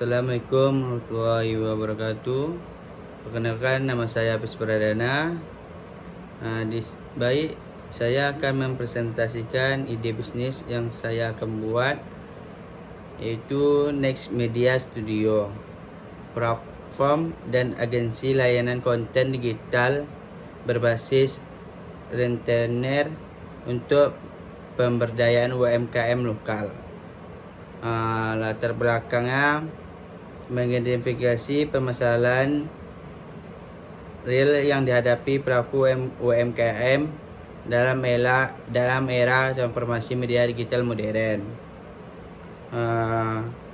Assalamualaikum warahmatullahi wabarakatuh. Perkenalkan, nama saya Hafiz Pradana. Baik, saya akan mempresentasikan ide bisnis yang saya akan buat, yaitu Next Media Studio, platform dan agensi layanan konten digital berbasis rentenir untuk pemberdayaan UMKM lokal. Latar belakangnya mengidentifikasi permasalahan real yang dihadapi pelaku UMKM dalam era transformasi media digital modern.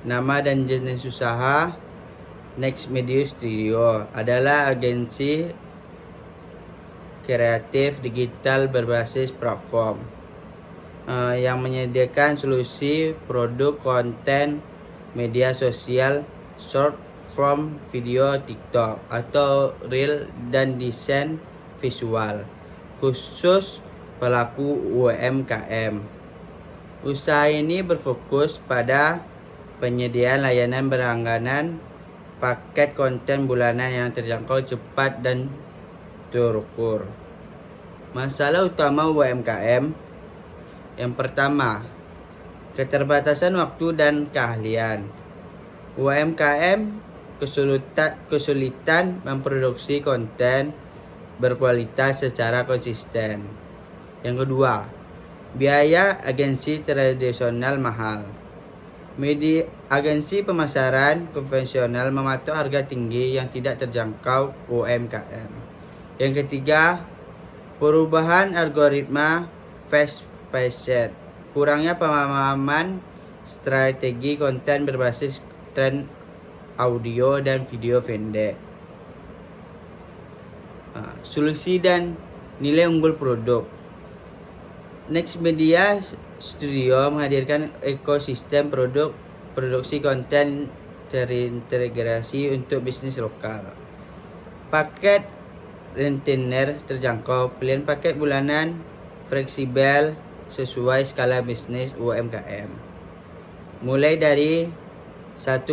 Nama dan jenis usaha Next Media Studio adalah agensi kreatif digital berbasis platform yang menyediakan solusi produk konten media sosial, short form video TikTok atau reel, dan desain visual khusus pelaku UMKM. Usaha ini berfokus pada penyediaan layanan berlangganan, paket konten bulanan yang terjangkau, cepat, dan terukur. Masalah utama UMKM: yang pertama, keterbatasan waktu dan keahlian. UMKM kesulitan memproduksi konten berkualitas secara konsisten. Yang kedua, biaya agensi tradisional mahal. Agensi pemasaran konvensional mematok harga tinggi yang tidak terjangkau UMKM. Yang ketiga, perubahan algoritma fast paced. Kurangnya pemahaman strategi konten berbasis tren audio dan video pendek. Solusi dan nilai unggul produk. Next Media Studio menghadirkan ekosistem produksi konten terintegrasi untuk bisnis lokal. Paket rentenir terjangkau, pilihan paket bulanan fleksibel sesuai skala bisnis UMKM, mulai dari 1,5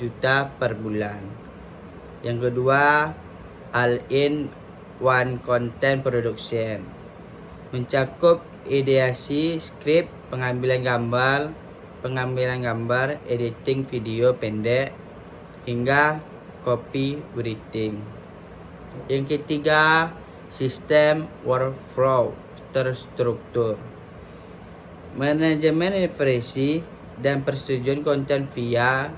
juta per bulan. Yang kedua, all-in-one content production, mencakup ideasi, skrip, pengambilan gambar, editing video pendek, hingga copywriting. Yang ketiga, sistem workflow terstruktur, manajemen referensi dan persetujuan konten via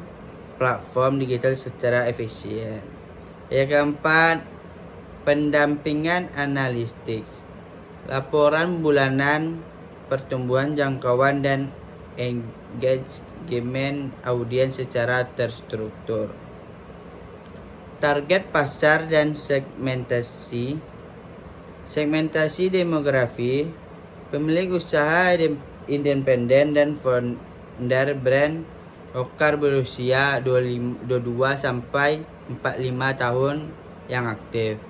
platform digital secara efisien. Yang keempat, pendampingan analitik, laporan bulanan, pertumbuhan jangkauan, dan engagement audiens secara terstruktur. Target pasar dan segmentasi demografi, pemilik usaha independen dan founder brand lokal berusia 22 sampai 45 tahun yang aktif,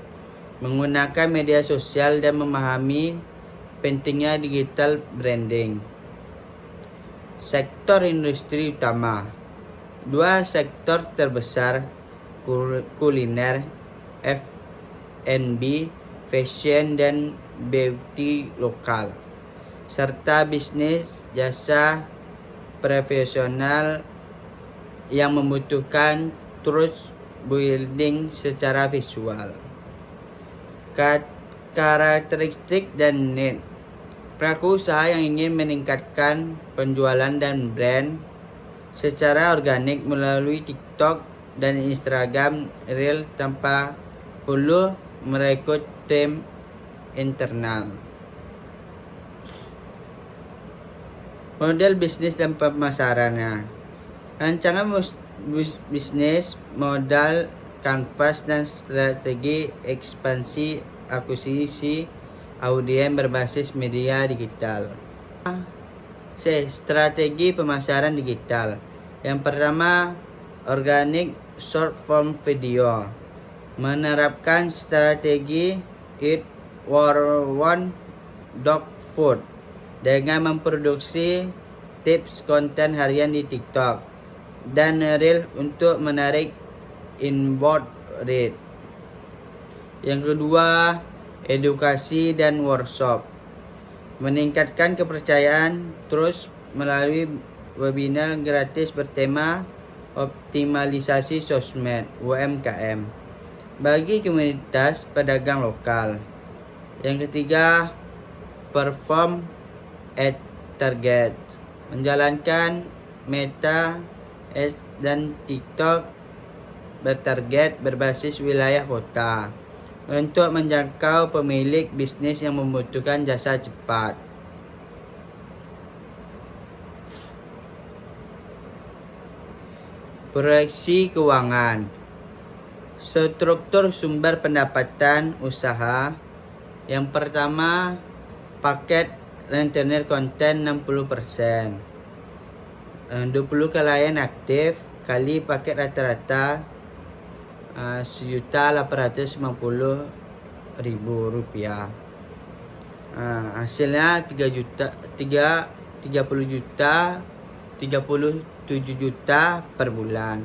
menggunakan media sosial dan memahami pentingnya digital branding. Sektor industri utama. Dua sektor terbesar, kuliner, F&B, fashion, dan beauty lokal, serta bisnis jasa profesional yang membutuhkan trust building secara visual. Karakteristik dan need. Pelaku usaha yang ingin meningkatkan penjualan dan brand secara organik melalui TikTok dan Instagram Reel tanpa perlu merekrut tim internal. Model bisnis dan pemasarannya. Rancangan bisnis, modal, kanvas, dan strategi ekspansi akuisisi audiens berbasis media digital. Strategi pemasaran digital. Yang pertama, organic short form video, menerapkan strategi eat one dog food dengan memproduksi tips konten harian di TikTok, dan reel untuk menarik inbound rate. Yang kedua, edukasi dan workshop. Meningkatkan kepercayaan terus melalui webinar gratis bertema optimalisasi sosmed UMKM bagi komunitas pedagang lokal. Yang ketiga, perform at target. Menjalankan Meta Ads dan TikTok bertarget berbasis wilayah kota untuk menjangkau pemilik bisnis yang membutuhkan jasa cepat. Proyeksi keuangan. Struktur sumber pendapatan usaha. Yang pertama, paket rentenir konten 60%. 20 klien aktif kali paket rata-rata Rp1.850.000. Hasilnya 30 juta 37 juta per bulan.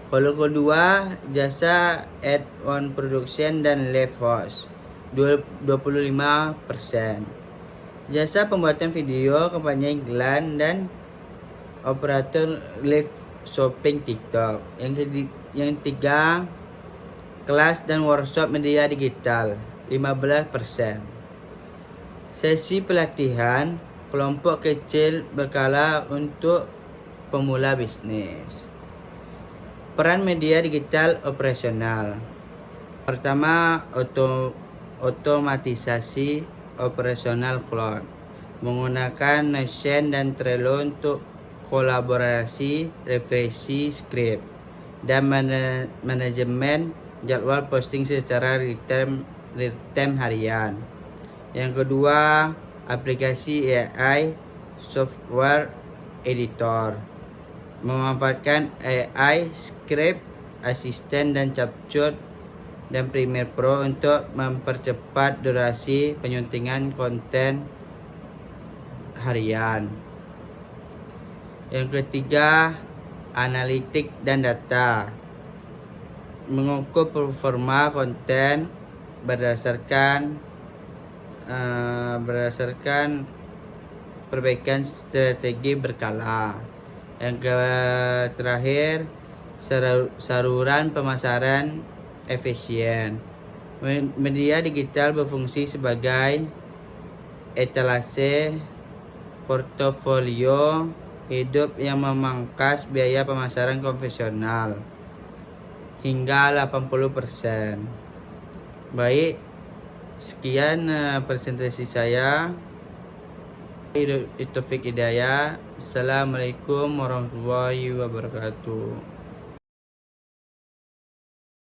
Kalau kedua, jasa add-on production dan live host 25%. Jasa pembuatan video, kampanye iklan, dan operator live shopping TikTok. Yang tiga, kelas dan workshop media digital 15%. Sesi pelatihan kelompok kecil berkala untuk pemula bisnis. Peran media digital operasional. Pertama, otomatisasi operasional cloud menggunakan Notion dan Trello untuk kolaborasi, revisi skrip, dan manajemen jadwal posting secara real-time harian. Yang kedua, aplikasi AI software editor memanfaatkan AI script assistant dan Capcut dan Premiere Pro untuk mempercepat durasi penyuntingan konten harian. Yang ketiga, analitik dan data mengukur performa konten berdasarkan perbaikan strategi berkala. Yang terakhir, saluran pemasaran efisien. Media digital berfungsi sebagai etalase portofolio hidup yang memangkas biaya pemasaran konvensional hingga 80%. Baik, sekian presentasi saya. Taufik Hidayah. Assalamualaikum warahmatullahi wabarakatuh.